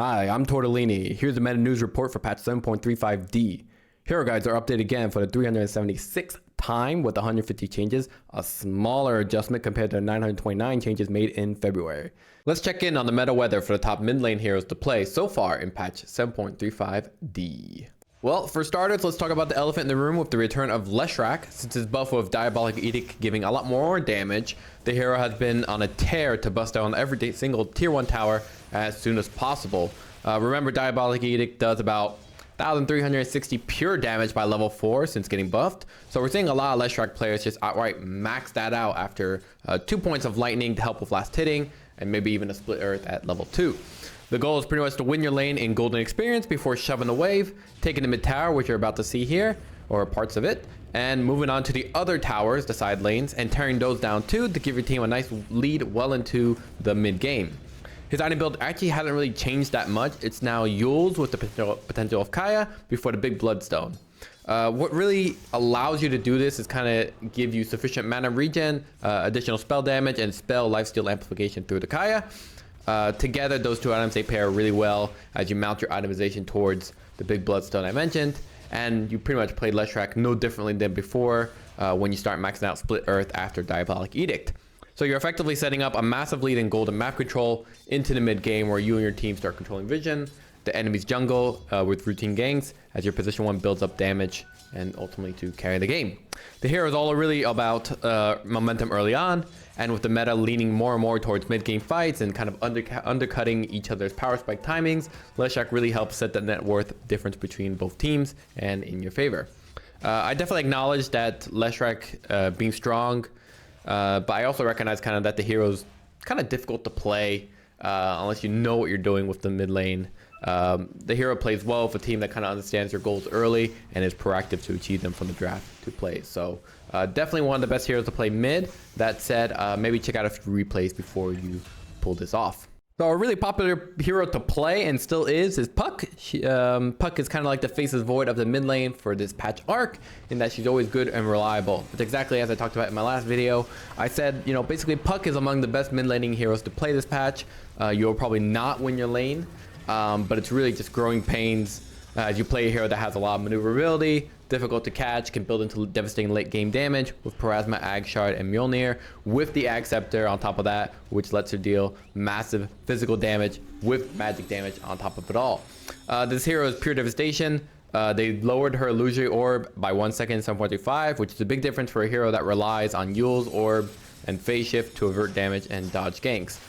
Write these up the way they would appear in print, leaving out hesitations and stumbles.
Hi, I'm Torte. Here's the meta news report for patch 7.35D. Hero guides are updated again for the 376th time with 150 changes, a smaller adjustment compared to the 929 changes made in February. Let's check in on the meta weather for the top mid lane heroes to play so far in patch 7.35D. Well, for starters, let's talk about the elephant in the room with the return of Leshrac. Since his buff with Diabolic Edict giving a lot more damage, the hero has been on a tear to bust down every single tier 1 tower as soon as possible. Remember, Diabolic Edict does about 1,360 pure damage by level 4 since getting buffed. So we're seeing a lot of Leshrac players just outright max that out after 2 points of lightning to help with last hitting, and maybe even a split earth at level 2. The goal is pretty much to win your lane in golden experience before shoving the wave, taking the mid tower, which you're about to see here, or parts of it, and moving on to the other towers, the side lanes, and tearing those down too to give your team a nice lead well into the mid game. His item build actually hasn't really changed that much. It's now Yules with the potential of Kaya before the big Bloodstone. What really allows you to do this is kind of give you sufficient mana regen, additional spell damage, and spell lifesteal amplification through the Kaya. Together, those two items, they pair really well as you mount your itemization towards the big Bloodstone I mentioned. And you pretty much play Leshrac no differently than before when you start maxing out Split Earth after Diabolic Edict. So you're effectively setting up a massive lead in golden map control into the mid game where you and your team start controlling vision, the enemy's jungle with routine ganks as your position 1 builds up damage and ultimately to carry the game. The hero is all really about momentum early on, and with the meta leaning more and more towards mid-game fights and kind of undercutting each other's power spike timings, Leshrac really helps set the net worth difference between both teams and in your favor. I definitely acknowledge that Leshrac being strong, but I also recognize kind of that the hero's kind of difficult to play unless you know what you're doing with the mid lane. The hero plays well with a team that kind of understands your goals early and is proactive to achieve them from the draft to play. So definitely one of the best heroes to play mid. That said, maybe check out a few replays before you pull this off. So a really popular hero to play and still is Puck. Puck is kind of like the faceless void of the mid lane for this patch arc in that she's always good and reliable. It's exactly as I talked about in my last video. I said, basically Puck is among the best mid laning heroes to play this patch. You'll probably not win your lane, but it's really just growing pains as you play a hero that has a lot of maneuverability, difficult to catch, can build into devastating late game damage with Plasma, Aghs Shard, and Mjolnir, with the Aghs Scepter on top of that, which lets her deal massive physical damage with magic damage on top of it all. This hero is pure devastation. They lowered her illusory orb by 1 second in 7.35, which is a big difference for a hero that relies on Yule's orb and phase shift to avert damage and dodge ganks.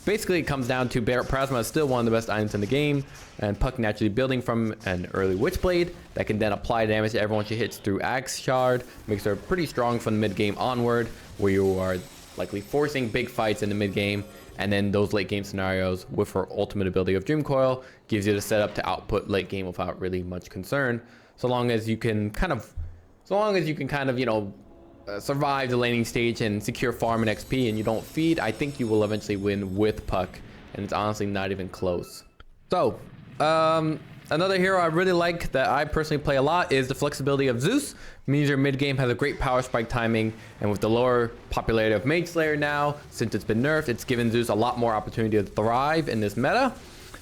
Basically, it comes down to Plasma is still one of the best items in the game, and Puck naturally building from an early Witchblade that can then apply damage to everyone she hits through Aghs Shard, makes her pretty strong from the mid game onward, where you are likely forcing big fights in the mid game, and then those late game scenarios with her ultimate ability of Dream Coil gives you the setup to output late game without really much concern, so long as you can kind of survive the laning stage and secure farm and XP and you don't feed. I think you will eventually win with Puck, and it's honestly not even close. So another hero I really like that I personally play a lot is the flexibility of Zeus. Means your mid game has a great power spike timing, and with the lower popularity of Mage Slayer now, since it's been nerfed, it's given Zeus a lot more opportunity to thrive in this meta.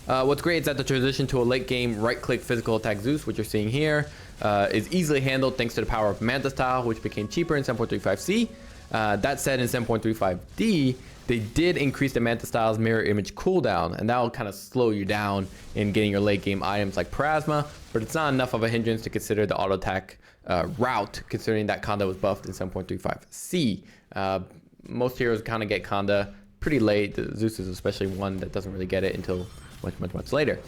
What's great is that the transition to a late game right click physical attack Zeus, which you're seeing here, is easily handled thanks to the power of Manta Style, which became cheaper in 7.35C. That said, in 7.35D, they did increase the Manta Style's mirror image cooldown, and that will kind of slow you down in getting your late game items like Plasma, but it's not enough of a hindrance to consider the auto attack route, considering that Conda was buffed in 7.35C. Most heroes kind of get Conda pretty late. Zeus is especially one that doesn't really get it until much later.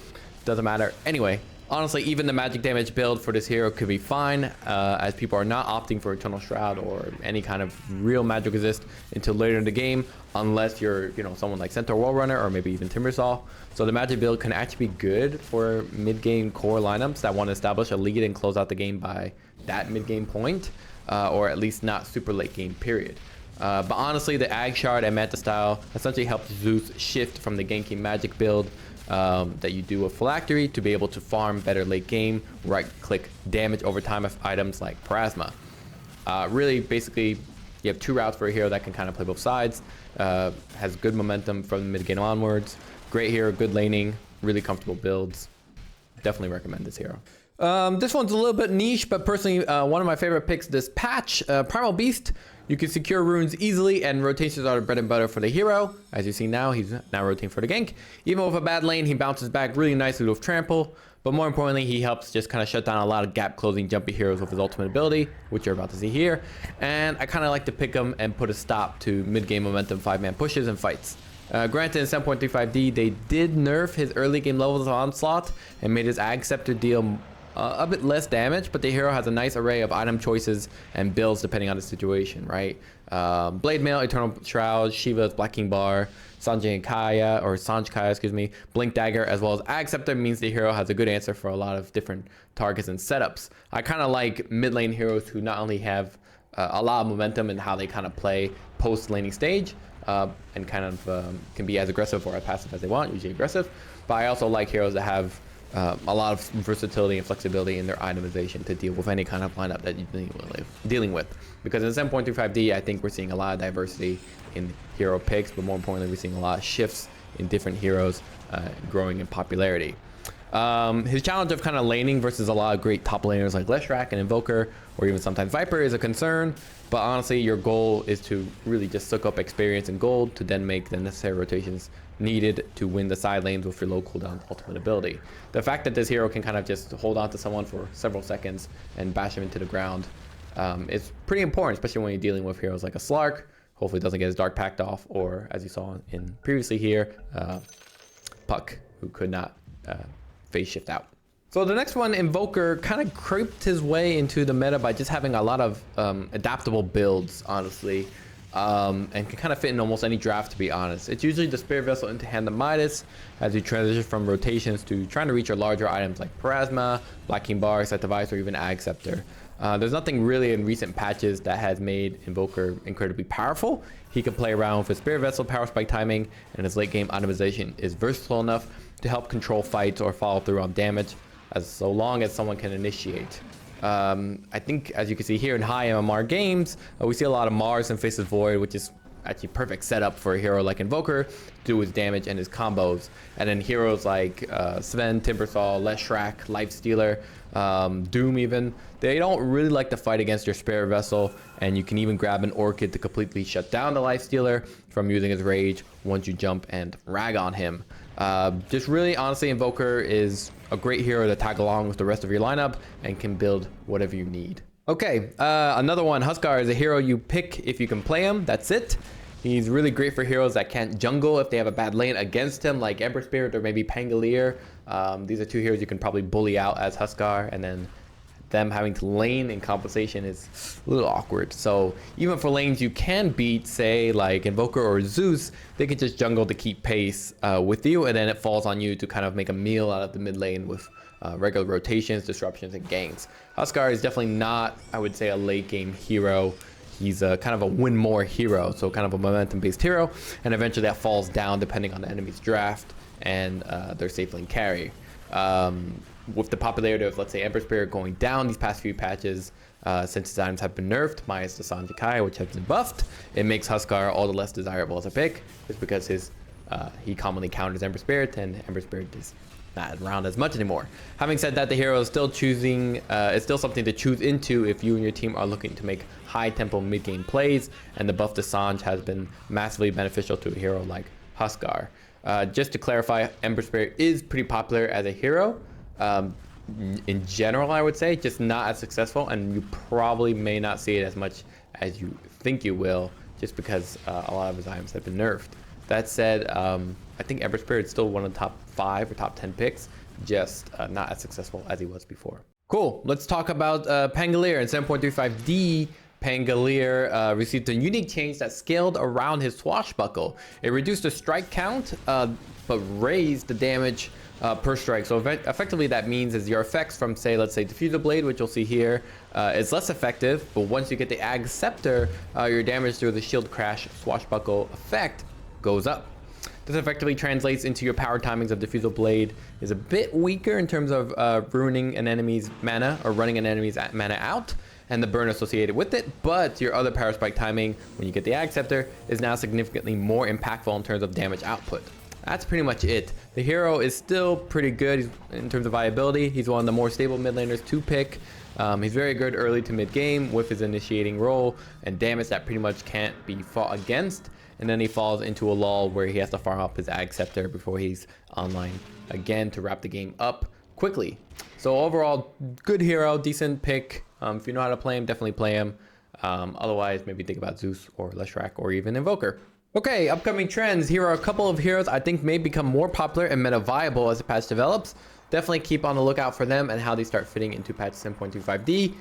Doesn't matter. Anyway, honestly, even the magic damage build for this hero could be fine, as people are not opting for Eternal Shroud or any kind of real magic resist until later in the game, unless you're, someone like Centaur Wall Runner or maybe even Timbersaw. So the magic build can actually be good for mid-game core lineups that want to establish a lead and close out the game by that mid-game point, or at least not super late game period. But honestly, the Aghs Shard and Manta Style essentially helps Zeus shift from the ganking magic build that you do with Phylactery to be able to farm better late game, right click damage over time of items like Plasma. Really, basically, you have 2 routes for a hero that can kind of play both sides, has good momentum from the mid game onwards, great hero, good laning, really comfortable builds. Definitely recommend this hero. This one's a little bit niche, but personally, one of my favorite picks this patch, Primal Beast. You can secure runes easily, and rotations are the bread and butter for the hero. As you see now, he's now rotating for the gank. Even with a bad lane, he bounces back really nicely with trample. But more importantly, he helps just kind of shut down a lot of gap closing jumpy heroes with his ultimate ability, which you're about to see here. And I kind of like to pick him and put a stop to mid-game momentum 5-man pushes and fights. Granted, in 7.35D, they did nerf his early game levels of Onslaught and made his Aghs Scepter deal a bit less damage, but the hero has a nice array of item choices and builds depending on the situation, right? Blade Mail, Eternal Shroud, Shiva's Black King Bar, Sanjay Kaya, or Sanj Kaya, excuse me, Blink Dagger, as well as Aghs Scepter means the hero has a good answer for a lot of different targets and setups. I kind of like mid lane heroes who not only have a lot of momentum in how they kind of play post laning stage, and kind of can be as aggressive or as passive as they want, usually aggressive, but I also like heroes that have a lot of versatility and flexibility in their itemization to deal with any kind of lineup that you're dealing with. Because in 7.35D, I think we're seeing a lot of diversity in hero picks, but more importantly, we're seeing a lot of shifts in different heroes growing in popularity. His challenge of kind of laning versus a lot of great top laners like Leshrac and Invoker, or even sometimes Viper, is a concern. But honestly, your goal is to really just soak up experience and gold to then make the necessary rotations needed to win the side lanes with your low cooldown ultimate ability. The fact that this hero can kind of just hold on to someone for several seconds and bash him into the ground is pretty important, especially when you're dealing with heroes like a Slark. Hopefully doesn't get his Dark Pact off, or as you saw in previously here, Puck, who could not phase shift out. So the next one, Invoker, kind of creeped his way into the meta by just having a lot of adaptable builds, honestly, and can kind of fit in almost any draft, to be honest. It's usually the Spirit Vessel into Hand of Midas as you transition from rotations to trying to reach your larger items like Parasma, Black King Bar, Set Device, or even Aghs Scepter. There's nothing really in recent patches that has made Invoker incredibly powerful. He can play around with his Spirit Vessel, Power Spike timing, and his late game itemization is versatile enough to help control fights or follow through on damage, as so long as someone can initiate. I think, as you can see here in high MMR games, we see a lot of Mars and Faceless Void, which is actually perfect setup for a hero like Invoker to do his damage and his combos. And then heroes like Sven, Timbersaw, Leshrac, Lifestealer, Doom even, they don't really like to fight against your Spirit Vessel, and you can even grab an Orchid to completely shut down the Lifestealer from using his Rage once you jump and rag on him. Just really, honestly, Invoker is a great hero to tag along with the rest of your lineup and can build whatever you need. Okay, another one, Huskar is a hero you pick if you can play him. That's it. He's really great for heroes that can't jungle if they have a bad lane against him, like Emperor Spirit or maybe Pangolier. These are two heroes you can probably bully out as Huskar, and then them having to lane in compensation is a little awkward. So even for lanes you can beat, say like Invoker or Zeus, they can just jungle to keep pace with you, and then it falls on you to kind of make a meal out of the mid lane with regular rotations, disruptions, and ganks. Huskar is definitely not, I would say, a late game hero. He's a kind of a win more hero, so kind of a momentum based hero, and eventually that falls down depending on the enemy's draft and their safe lane carry. With the popularity of, let's say, Emperor Spirit going down these past few patches, since his items have been nerfed, minus the Sanjay Kaya, which has been buffed, it makes Huskar all the less desirable as a pick, just because he commonly counters Emperor Spirit, and Emperor Spirit is not around as much anymore. Having said that, the hero is still it's still something to choose into if you and your team are looking to make high tempo mid game plays, and the buff to Sanj has been massively beneficial to a hero like Huskar. Just to clarify, Emperor Spirit is pretty popular as a hero. In general, I would say, just not as successful, and you probably may not see it as much as you think you will, just because a lot of his items have been nerfed. That said, I think Emperor Spirit is still one of the top 5 or top 10 picks, just not as successful as he was before. Cool, let's talk about Pangolier. In 7.35D, Pangolier received a unique change that scaled around his swashbuckle. It reduced the strike count, but raised the damage per strike. So effectively that means is your effects from, say, let's say Diffusal Blade, which you'll see here, is less effective, but once you get the Aghs Scepter, your damage through the Shield Crash Swashbuckle effect goes up. This effectively translates into your power timings of Diffusal Blade is a bit weaker in terms of ruining an enemy's mana or running an enemy's mana out, and the burn associated with it, but your other power spike timing when you get the Aghs Scepter is now significantly more impactful in terms of damage output. That's pretty much it. The hero is still pretty good in terms of viability. He's one of the more stable mid laners to pick. He's very good early to mid game with his initiating role and damage that pretty much can't be fought against. And then he falls into a lull where he has to farm up his Aghs Scepter before he's online again to wrap the game up quickly. So overall, good hero, decent pick. If you know how to play him, definitely play him. Otherwise, maybe think about Zeus or Leshrac or even Invoker. Okay, upcoming trends. Here are a couple of heroes I think may become more popular and meta viable as the patch develops. Definitely keep on the lookout for them and how they start fitting into patch 7.25D.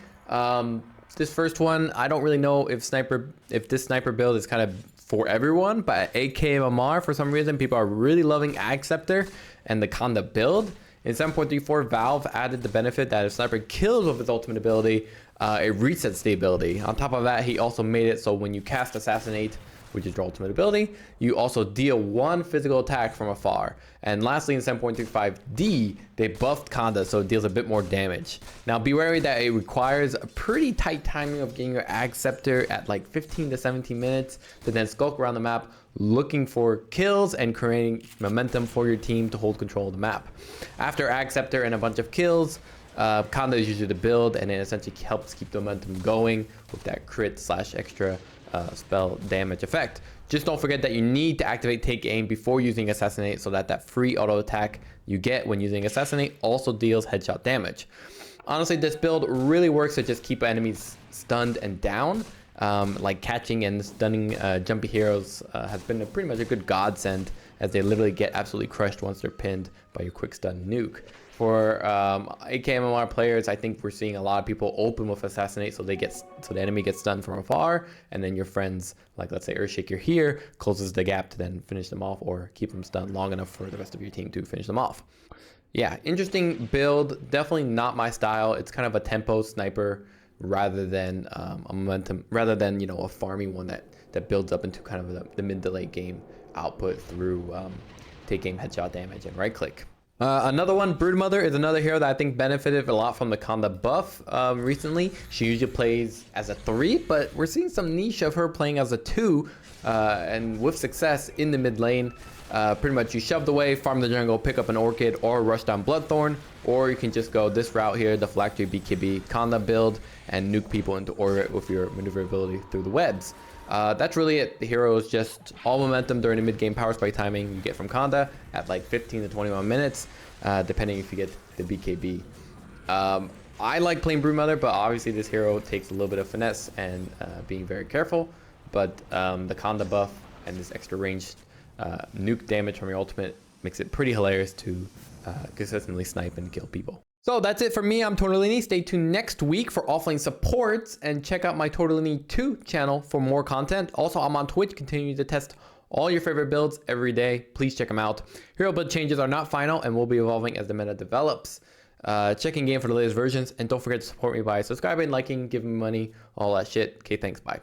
This first one, I don't really know if this sniper build is kind of for everyone, but at 8k MMR, for some reason, people are really loving Aghs Scepter and the Conda build. In 7.34, Valve added the benefit that if sniper kills with his ultimate ability, it resets the ability. On top of that, he also made it so when you cast Assassinate, which is your ultimate ability, you also deal 1 physical attack from afar. And lastly, in 7.35D, they buffed Conda so it deals a bit more damage. Now be wary that it requires a pretty tight timing of getting your Aghs Scepter at like 15 to 17 minutes to then skulk around the map looking for kills and creating momentum for your team to hold control of the map. After Aghs Scepter and a bunch of kills, Conda is usually the build, and it essentially helps keep the momentum going with that crit / extra spell damage effect. Just don't forget that you need to activate Take Aim before using Assassinate so that free auto attack you get when using Assassinate also deals headshot damage. Honestly, this build really works to just keep enemies stunned and down. Like catching and stunning jumpy heroes has been pretty much a good godsend, as they literally get absolutely crushed once they're pinned by your quick stun nuke. For 8k MMR players, I think we're seeing a lot of people open with Assassinate so the enemy gets stunned from afar, and then your friends, like let's say Earthshaker here, closes the gap to then finish them off or keep them stunned long enough for the rest of your team to finish them off. Yeah, interesting build. Definitely not my style. It's kind of a tempo sniper rather than a momentum, rather than, you know, a farming one that builds up into kind of the mid to late game output through take aim, headshot damage, and right click. Another one, Broodmother, is another hero that I think benefited a lot from the Conda buff recently. She usually plays as a 3, but we're seeing some niche of her playing as a 2, and with success in the mid lane. Pretty much you shove away, farm the jungle, pick up an Orchid, or rush down Bloodthorn, or you can just go this route here, the Phylactery BKB Conda build, and nuke people into orbit with your maneuverability through the webs. That's really it. The hero is just all momentum during the mid-game power spike timing you get from Conda at like 15 to 21 minutes, depending if you get the BKB. I like playing Broodmother, but obviously this hero takes a little bit of finesse and being very careful. But the Conda buff and this extra ranged nuke damage from your ultimate makes it pretty hilarious to consistently snipe and kill people. So that's it for me. I'm Torte. Stay tuned next week for Offlane supports and check out my Torte 2 channel for more content. Also, I'm on Twitch, continuing to test all your favorite builds every day. Please check them out. Hero build changes are not final and will be evolving as the meta develops. Check in game for the latest versions, and don't forget to support me by subscribing, liking, giving me money, all that shit. Okay, thanks, bye.